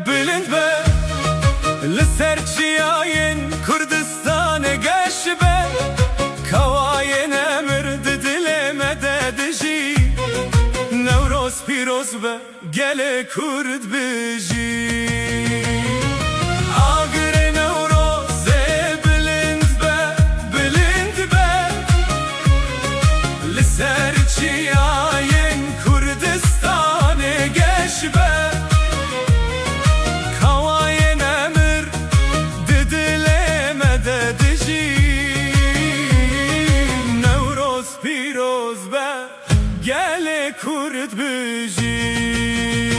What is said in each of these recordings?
بلند به لسر چیاین کردستان گش به کواین امرد دل مدد جی نوروز پیروز به گل کرد بجی گل کرد بجی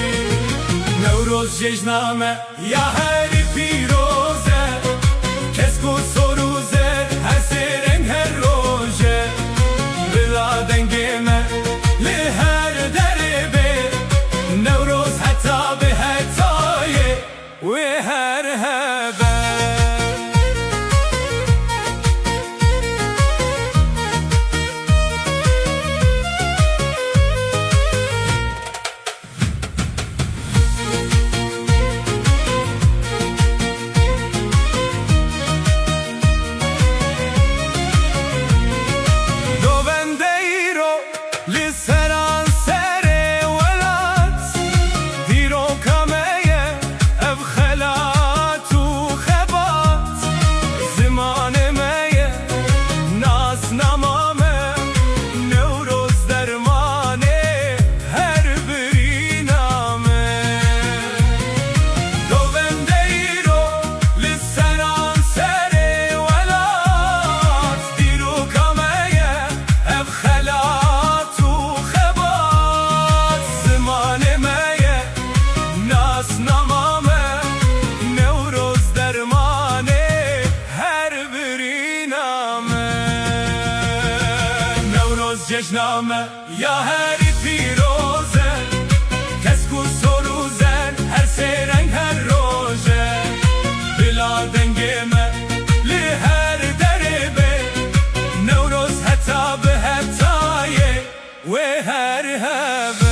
نوروز جشنامه یا هر پیروزه کس کو سروزه هر سرنگ هر روزه بلا دنگمه لی هر دربه نوروز حتی به حتایه و هر هبه جشنامه یا هر پیروزه کس کو سروزه هر سرنگ هر روزه بلا دنگمه لی هر دربه نوروز حتی به حتایه و هر هبه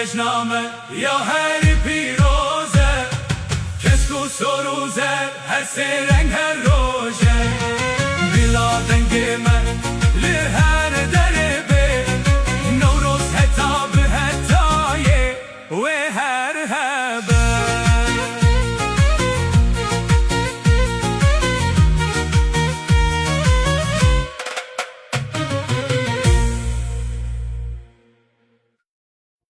جشنامه یا هر پیروزه کس کو سروزه هر سرنگ هر روزه بلا دنگمه لی هر